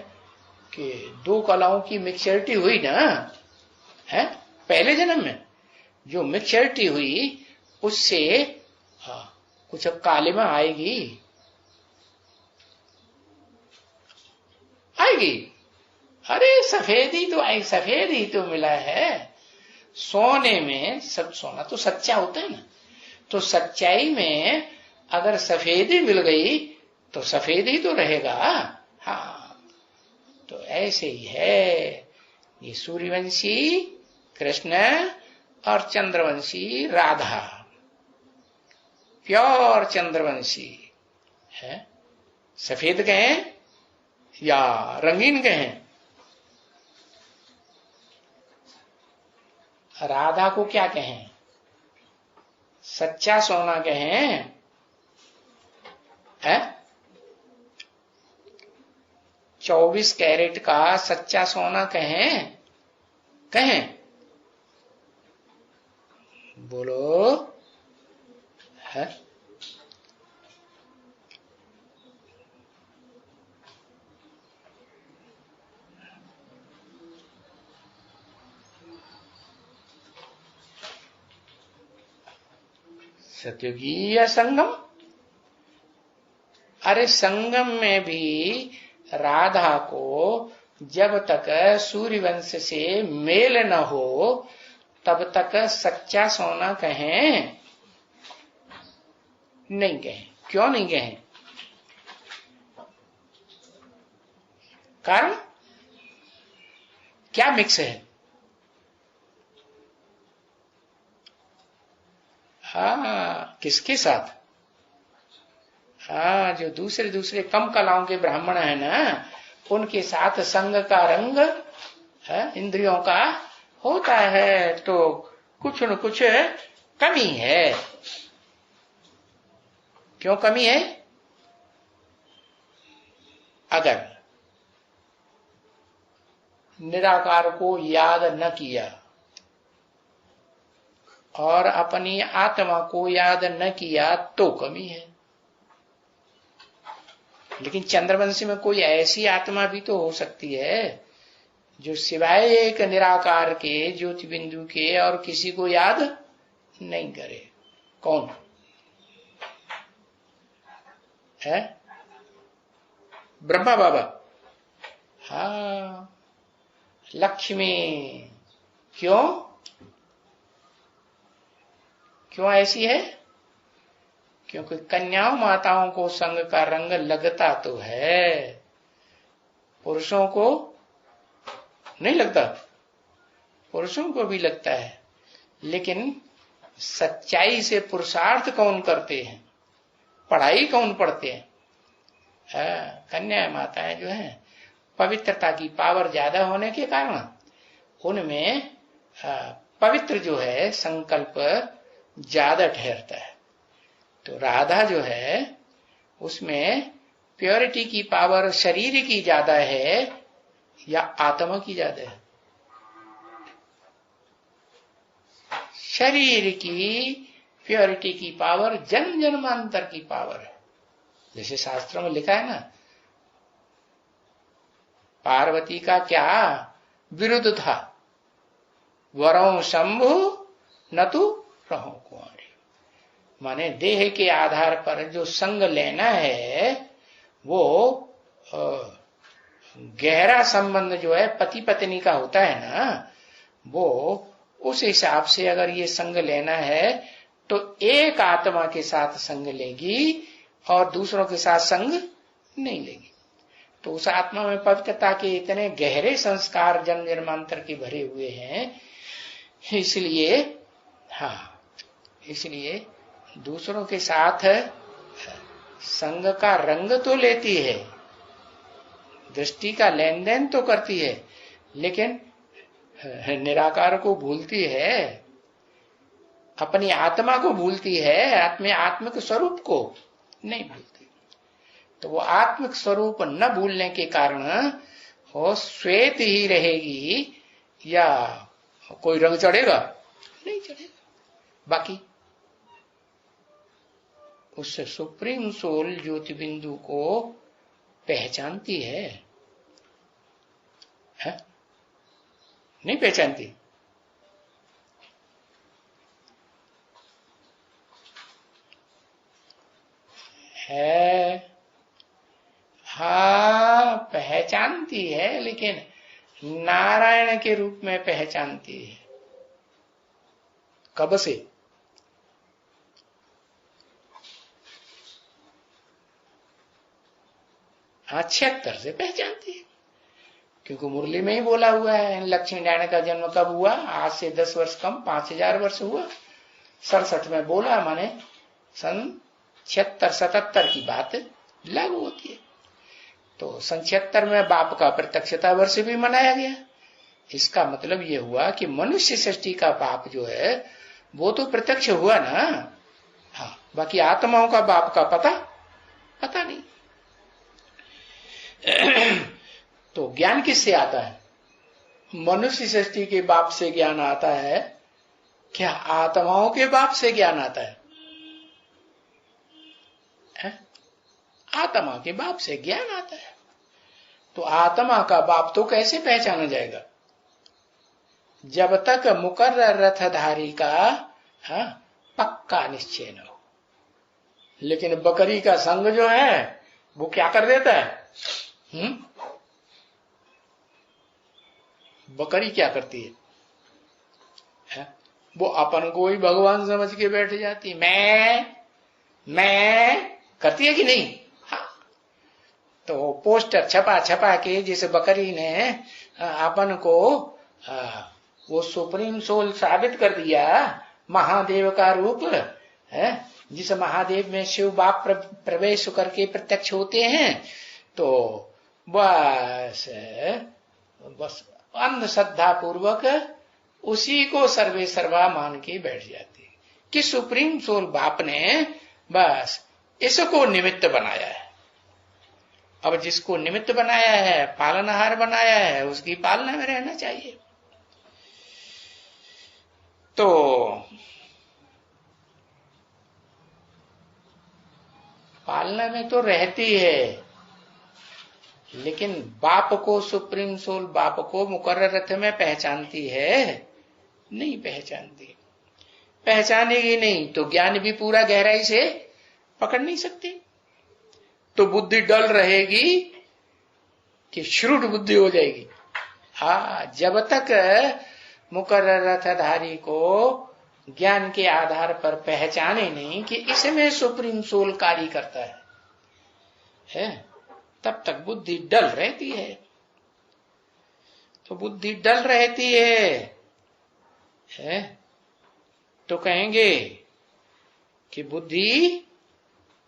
कि 2 कलाओं की मिक्सचरिटी हुई ना, है पहले जन्म में जो मिक्सचरिटी हुई उससे कुछ अब कालिमा आएगी, होगी? अरे सफेद ही तो मिला है। सोने में सब, सोना तो सच्चा होता है ना, तो सच्चाई में अगर सफेदी मिल गई तो सफेद ही तो रहेगा। हाँ, तो ऐसे ही है ये सूर्यवंशी कृष्ण और चंद्रवंशी राधा, प्योर चंद्रवंशी है। सफेद कहें या रंगीन कहें, राधा को क्या कहें? सच्चा सोना कहें है? 24 कैरेट का सच्चा सोना कहें? कहें? बोलो है? सतयुगी या संगम? अरे संगम में भी राधा को जब तक सूर्यवंश से मेल न हो तब तक सच्चा सोना कहें? नहीं कहें। क्यों नहीं कहें? कारण क्या मिक्स है? हाँ, किसके साथ? हाँ, जो दूसरे दूसरे कम कलाओं के ब्राह्मण है ना, उनके साथ संग का रंग है, इंद्रियों का होता है, तो कुछ न कुछ कमी है। क्यों कमी है? अगर निराकार को याद न किया और अपनी आत्मा को याद न किया तो कमी है। लेकिन चंद्रवंशी में कोई ऐसी आत्मा भी तो हो सकती है जो सिवाय एक निराकार के, ज्योति बिंदु के और किसी को याद नहीं करे। कौन है? ब्रह्मा बाबा। हाँ, लक्ष्मी। क्यों? क्यों ऐसी है? क्योंकि कन्याओं माताओं को संग का रंग लगता तो है, पुरुषों को नहीं लगता। पुरुषों को भी लगता है, लेकिन सच्चाई से पुरुषार्थ कौन करते हैं, पढ़ाई कौन पढ़ते हैं? कन्या माताएं जो हैं, पवित्रता की पावर ज्यादा होने के कारण उनमें पवित्र जो है संकल्प ज्यादा ठहरता है। तो राधा जो है उसमें प्योरिटी की पावर शरीर की ज्यादा है या आत्मा की ज्यादा है? शरीर की प्योरिटी की पावर जन्म जन्मांतर की पावर है। जैसे शास्त्रों में लिखा है ना, पार्वती का क्या विरुद्ध था? वरों शंभु न तो रहो कुंवारी। माने देह के आधार पर जो संग लेना है वो गहरा संबंध जो है पति पत्नी का होता है ना, वो उस हिसाब से अगर ये संग लेना है तो एक आत्मा के साथ संग लेगी और दूसरों के साथ संग नहीं लेगी। तो उस आत्मा में पवित्रता के इतने गहरे संस्कार जन्म जन्मांतर के भरे हुए हैं, इसलिए हाँ, इसलिए दूसरों के साथ संग का रंग तो लेती है, दृष्टि का लेन देन तो करती है, लेकिन निराकार को भूलती है, अपनी आत्मा को भूलती है, अपने आत्मिक स्वरूप को नहीं भूलती। तो वो आत्मिक स्वरूप न भूलने के कारण वो श्वेत ही रहेगी या कोई रंग चढ़ेगा? नहीं चढ़ेगा। बाकी उससे सुप्रीम सोल ज्योति बिंदु को पहचानती है? नहीं पहचानती। है हाँ, पहचानती है, लेकिन नारायण के रूप में पहचानती है। कब से? 76 से पहचानती है, क्योंकि मुरली में ही बोला हुआ है लक्ष्मी नारायण का जन्म कब हुआ, आज से 10 वर्ष कम 5000 वर्ष हुआ। 67 में बोला, माने सन 76-77 की बात लागू होती है। तो सन 76 में बाप का प्रत्यक्षता वर्ष भी मनाया गया। इसका मतलब ये हुआ कि मनुष्य सृष्टि का बाप जो है वो तो प्रत्यक्ष हुआ ना। हाँ, बाकी आत्माओं का बाप का पता नहीं। तो ज्ञान किससे आता है? मनुष्य सृष्टि के बाप से ज्ञान आता है, क्या आत्माओं के बाप से ज्ञान आता है? आत्मा के बाप से ज्ञान आता है। तो आत्मा का बाप तो कैसे पहचाना जाएगा? जब तक मुकर्रर रथधारी का पक्का निश्चय न हो। लेकिन बकरी का संग जो है वो क्या कर देता है? बकरी क्या करती है? वो अपन को ही भगवान समझ के बैठ जाती। मैं करती है कि नहीं? हाँ। तो पोस्टर छपा के जिस बकरी ने अपन को वो सुप्रीम सोल साबित कर दिया, महादेव का रूप है, जिस महादेव में शिव बाप प्रवेश करके प्रत्यक्ष होते हैं, तो बस अंधश्रद्धा पूर्वक उसी को सर्वे सर्वा मान के बैठ जाती है कि सुप्रीम सोल बाप ने बस इसको निमित्त बनाया है। अब जिसको निमित्त बनाया है, पालनहार बनाया है, उसकी पालना में रहना चाहिए। तो पालना में तो रहती है, लेकिन बाप को, सुप्रीम सोल बाप को मुकर्रर रथ में पहचानती है? नहीं पहचानती। पहचानेगी नहीं तो ज्ञान भी पूरा गहराई से पकड़ नहीं सकती। तो बुद्धि डल रहेगी कि श्रुड बुद्धि हो जाएगी। हाँ, जब तक मुकर्रर रथधारी को ज्ञान के आधार पर पहचाने नहीं कि इसमें सुप्रीम सोल कार्य करता है, तब तक बुद्धि डल रहती है। तो बुद्धि डल रहती है तो कहेंगे कि बुद्धि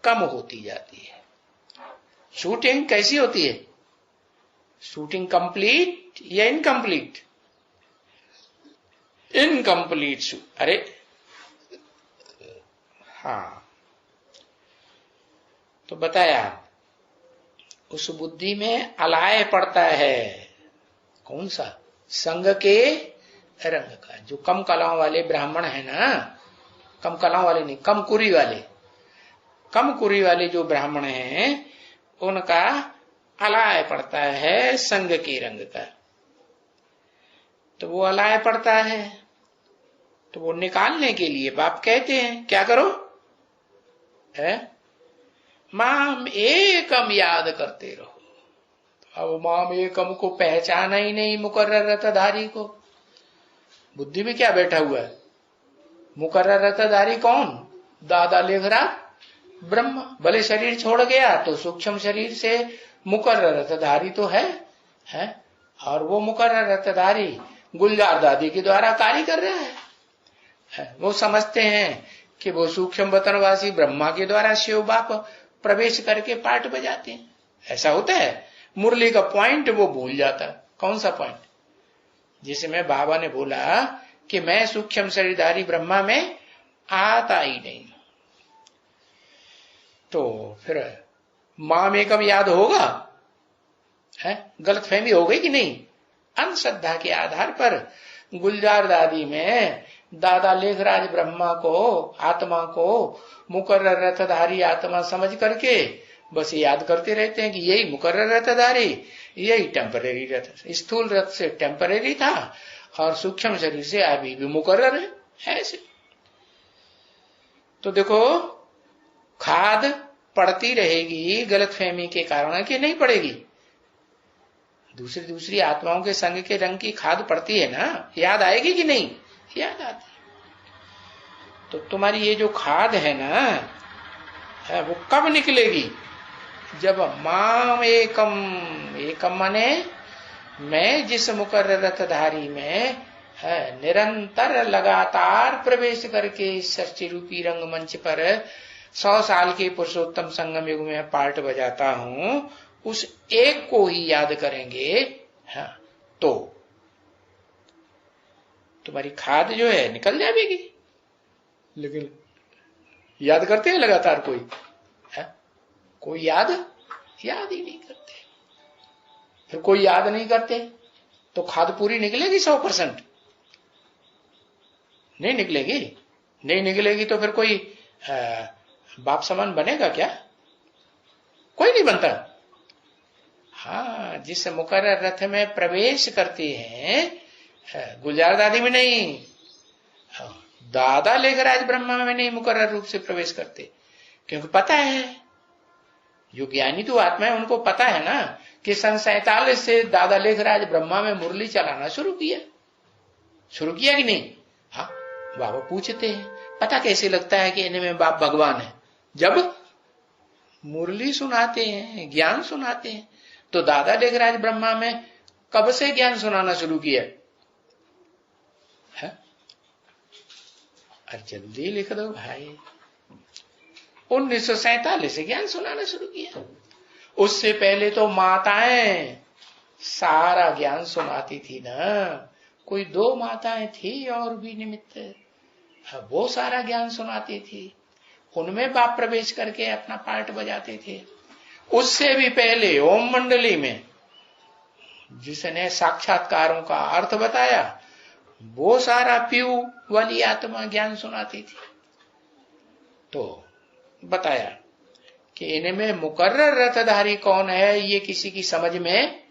कम होती जाती है। शूटिंग कैसी होती है? शूटिंग कंप्लीट या इनकम्प्लीट? इनकम्प्लीट। अरे हाँ, तो बताया उस बुद्धि में अलाय पड़ता है। कौन सा? संग के रंग का। जो कम कलाओं वाले ब्राह्मण है ना, कम कलाओं वाले नहीं, कम कुरी वाले जो ब्राह्मण हैं, उनका अलाय पड़ता है संग के रंग का। तो वो अलाय पड़ता है, तो वो निकालने के लिए बाप कहते हैं क्या करो? माम एकम याद करते रहो। अब माम एकम को पहचाना ही नहीं मुकर्रर रथधारी को। बुद्धि में क्या बैठा हुआ है? मुकर्रर रथधारी कौन? दादा लेखरा ब्रह्म। भले शरीर छोड़ गया तो सूक्ष्म शरीर से मुकर्रर रथधारी तो है। और वो मुकर्रर रथधारी गुलजार दादी के द्वारा कार्य कर रहा है। वो समझते हैं कि वो सूक्ष्म वतनवासी ब्रह्मा के द्वारा शिव बाप प्रवेश करके पाठ बजाते हैं। ऐसा होता है। मुरली का पॉइंट वो भूल जाता। कौन सा पॉइंट? जिसमें बाबा ने बोला कि मैं सूक्ष्म शरीरधारी ब्रह्मा में आता ही नहीं। तो फिर मां में कब याद होगा? गलत फहमी हो गई कि नहीं? अंधश्रद्धा के आधार पर गुलजार दादी में दादा लेखराज ब्रह्मा को, आत्मा को मुकर्रर रथधारी आत्मा समझ करके बस याद करते रहते हैं कि यही मुकर्रर रथधारी, यही टेम्परेरी रथ, स्थूल रथ से टेम्परेरी था और सूक्ष्म शरीर से अभी भी मुकर्रर है। ऐसे तो देखो, खाद पड़ती रहेगी गलतफहमी के कारण कि नहीं पड़ेगी? दूसरी दूसरी आत्माओं के संग के रंग की खाद पड़ती है ना, याद आएगी कि नहीं? याद आती है। तो तुम्हारी ये जो खाद है ना, है वो कब निकलेगी? जब माम एकम, एकम माने मैं जिस मुकर्रर रथधारी में है निरंतर लगातार प्रवेश करके इस सृष्टि रूपी रंगमंच पर 100 साल के पुरुषोत्तम संगम युग में पार्ट बजाता हूं, उस एक को ही याद करेंगे, हाँ, तो तुम्हारी खाद जो है निकल जाएगी। लेकिन याद करते हैं लगातार कोई? है कोई याद ही नहीं करते। फिर कोई याद नहीं करते तो खाद पूरी निकलेगी 100%? नहीं निकलेगी। नहीं निकलेगी तो फिर कोई बाप समान बनेगा क्या? कोई नहीं बनता। हाँ, जिस मुकर्रर रथ में प्रवेश करते हैं, गुलजार दादी में नहीं, दादा लेखराज ब्रह्मा में नहीं मुकर्रर रूप से प्रवेश करते, क्योंकि पता है, जो ज्ञानी तो आत्मा है उनको पता है ना कि सन 47 से दादा लेखराज ब्रह्मा में मुरली चलाना शुरू किया कि नहीं? हाँ, बाबा पूछते हैं पता कैसे लगता है कि इनमें बाप भगवान है? जब मुरली सुनाते हैं, ज्ञान सुनाते हैं। तो दादा लेखराज ब्रह्मा में कब से ज्ञान सुनाना शुरू किया है? अरे जल्दी लिख दो भाई। 1947 से ज्ञान सुनाना शुरू किया। उससे पहले तो माताएं सारा ज्ञान सुनाती थी ना। कोई 2 माताएं थी और भी निमित्त, वो सारा ज्ञान सुनाती थी। उनमें बाप प्रवेश करके अपना पार्ट बजाते थे। उससे भी पहले ओम मंडली में जिसने साक्षात्कारों का अर्थ बताया, वो सारा पीयू वाली आत्मा ज्ञान सुनाती थी। तो बताया कि इनमें मुकर्रर रथधारी कौन है, ये किसी की समझ में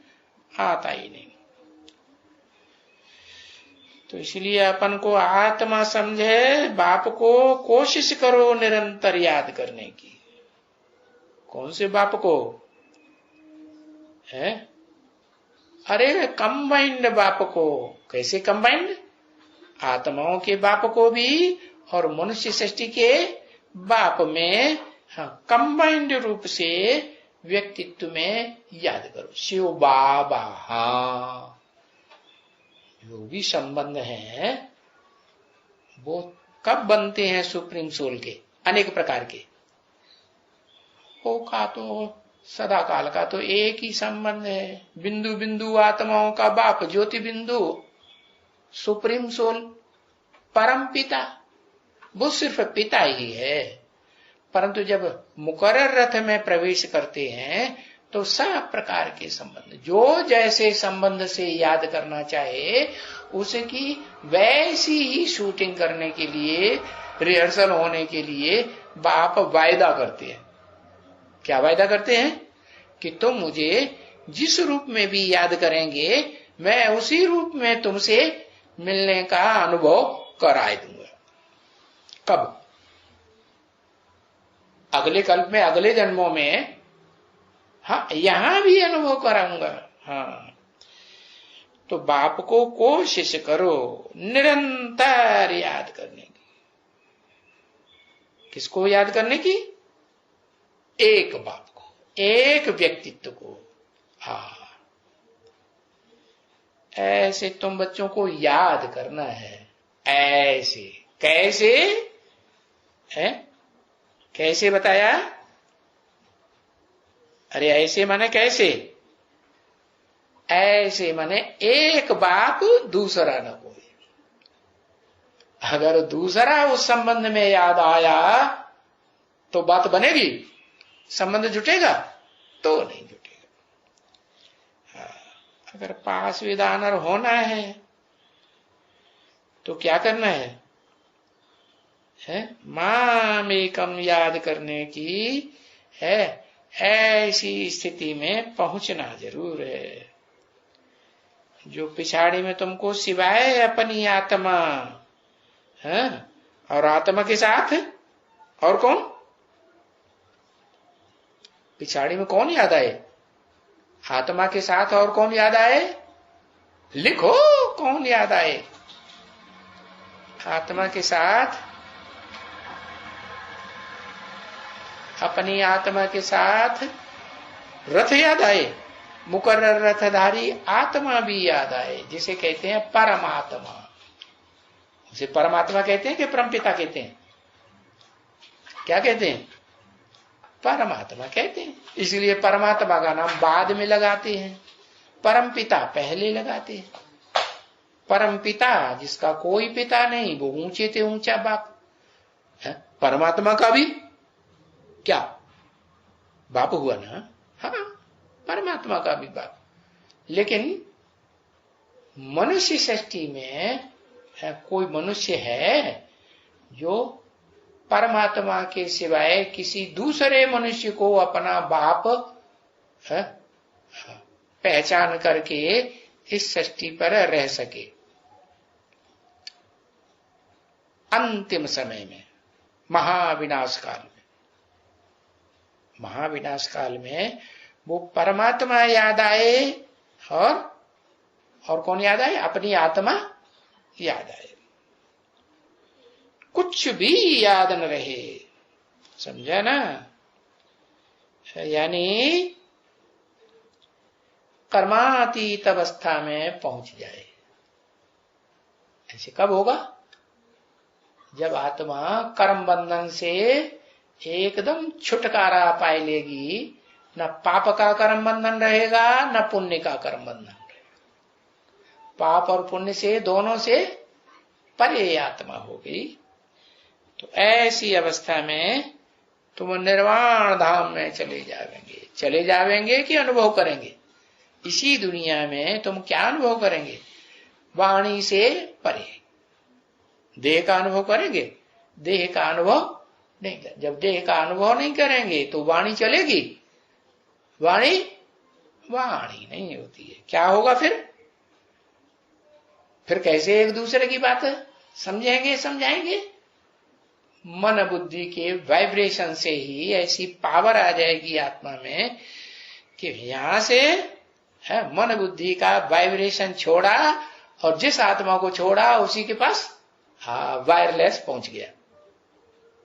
आता ही नहीं। तो इसलिए अपन को आत्मा समझे, बाप को कोशिश करो निरंतर याद करने की। कौन से बाप को है? अरे कंबाइंड बाप को। कैसे कंबाइंड? आत्माओं के बाप को भी और मनुष्य सृष्टि के बाप में, हाँ, कंबाइंड रूप से व्यक्तित्व में याद करो। शिव बाबा, हाँ, जो भी संबंध है वो कब बनते हैं? सुप्रीम सोल के अनेक प्रकार के हो का तो सदा काल का तो एक ही संबंध है। बिंदु बिंदु आत्माओं का बाप ज्योति बिंदु सुप्रीम सोल परम पिता, वो सिर्फ पिता ही है। परंतु जब मुकर्रर रथ में प्रवेश करते हैं तो सब प्रकार के संबंध, जो जैसे संबंध से याद करना चाहे उसकी वैसी ही शूटिंग करने के लिए, रिहर्सल होने के लिए बाप वायदा करते हैं। क्या वायदा करते हैं? कि तुम मुझे जिस रूप में भी याद करेंगे, मैं उसी रूप में तुमसे मिलने का अनुभव कराए दूंगा। कब? अगले कल्प में, अगले जन्मों में, हाँ, यहां भी अनुभव कराऊंगा। हाँ, तो बाप को कोशिश करो निरंतर याद करने की। किसको याद करने की? एक बाप को, एक व्यक्तित्व को। हाँ, ऐसे तुम बच्चों को याद करना है। ऐसे कैसे है? कैसे बताया? अरे ऐसे माने कैसे? ऐसे माने एक बाप दूसरा न कोई। अगर दूसरा उस संबंध में याद आया तो बात बनेगी? संबंध जुटेगा? तो नहीं जुटेगा। अगर पास विधानर होना है तो क्या करना है? माम एकम याद करने की है। ऐसी स्थिति में पहुंचना जरूर है। जो पिछाड़ी में तुमको सिवाय अपनी आत्मा है, और आत्मा के साथ और कौन? पिछाड़ी में कौन याद आए? आत्मा के साथ और कौन याद आए? लिखो, कौन याद आए? आत्मा के साथ, अपनी आत्मा के साथ रथ याद आए, मुकर्रर रथधारी आत्मा भी याद आए, जिसे कहते हैं परमात्मा। उसे परमात्मा कहते हैं कि परमपिता कहते हैं? क्या कहते हैं? परमात्मा कहते हैं। इसलिए परमात्मा का नाम बाद में लगाते हैं, परमपिता पहले लगाते हैं। परमपिता जिसका कोई पिता नहीं, वो ऊंचे से ऊंचा बाप है। परमात्मा का भी क्या बाप हुआ ना? हाँ, परमात्मा का भी बाप। लेकिन मनुष्य सृष्टि में कोई मनुष्य है जो परमात्मा के सिवाय किसी दूसरे मनुष्य को अपना बाप पहचान करके इस सृष्टि पर रह सके? अंतिम समय में, महाविनाश काल में, महाविनाश काल में वो परमात्मा याद आए और कौन याद आए? अपनी आत्मा याद आए। कुछ भी याद न रहे, समझा ना? यानी कर्मातीत अवस्था में पहुंच जाए। ऐसे कब होगा? जब आत्मा कर्म बंधन से एकदम छुटकारा पाए लेगी। न पाप का कर्म बंधन रहेगा, न पुण्य का कर्म बंधन रहेगा। पाप और पुण्य से, दोनों से परे आत्मा होगी। तो ऐसी अवस्था में तुम निर्वाण धाम में चले जावेंगे। चले जावेंगे कि अनुभव करेंगे? इसी दुनिया में तुम क्या अनुभव करेंगे? वाणी से परे। देह का अनुभव करेंगे? देह का अनुभव नहीं कर। जब देह का अनुभव नहीं करेंगे तो वाणी चलेगी? वाणी नहीं होती है। क्या होगा फिर कैसे एक दूसरे की बात समझाएंगे? मन बुद्धि के वाइब्रेशन से ही ऐसी पावर आ जाएगी आत्मा में कि यहां से मन बुद्धि का वाइब्रेशन छोड़ा और जिस आत्मा को छोड़ा उसी के पास वायरलेस पहुंच गया।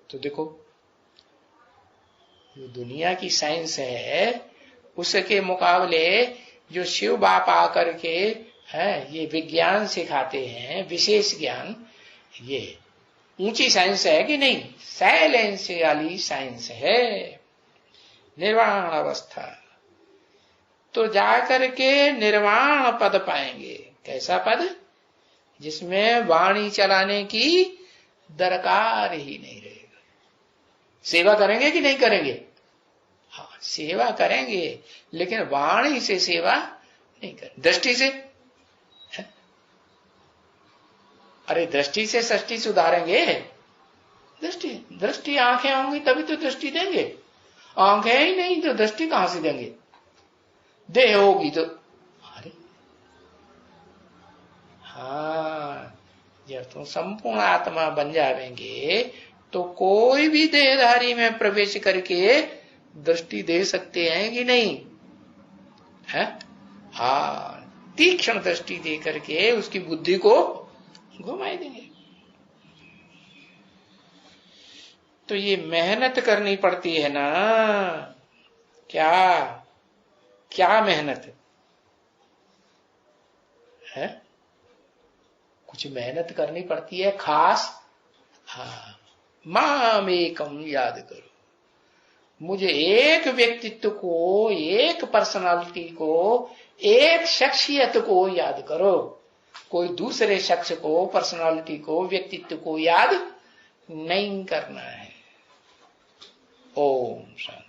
तो देखो, जो दुनिया की साइंस है उसके मुकाबले जो शिव बाप आकर के ये विज्ञान सिखाते हैं, विशेष ज्ञान, ये ऊंची साइंस है कि नहीं? साइलेंस वाली साइंस है, निर्वाण अवस्था। तो जाकर के निर्वाण पद पाएंगे। कैसा पद? जिसमें वाणी चलाने की दरकार ही नहीं रहेगा। सेवा करेंगे कि नहीं करेंगे? हाँ, सेवा करेंगे, लेकिन वाणी से सेवा नहीं करेंगे। दृष्टि से, अरे दृष्टि से सृष्टि सुधारेंगे? दृष्टि आंखें होंगी तभी तो दृष्टि देंगे। आंखें ही नहीं तो दृष्टि कहां से देंगे? देह होगी तो, अरे हाँ, जब तुम संपूर्ण आत्मा बन जाएंगे तो कोई भी देहधारी में प्रवेश करके दृष्टि दे सकते हैं कि नहीं? है? हाँ, तीक्ष्ण दृष्टि दे करके उसकी बुद्धि को घुमाई देंगे। तो ये मेहनत करनी पड़ती है ना। क्या मेहनत है? कुछ मेहनत करनी पड़ती है खास। हाँ, माम एकम याद करो। मुझे एक व्यक्तित्व को, एक पर्सनालिटी को, एक शख्सियत को याद करो। कोई दूसरे शख्स को, पर्सनालिटी को, व्यक्तित्व को याद नहीं करना है। ओम शांति।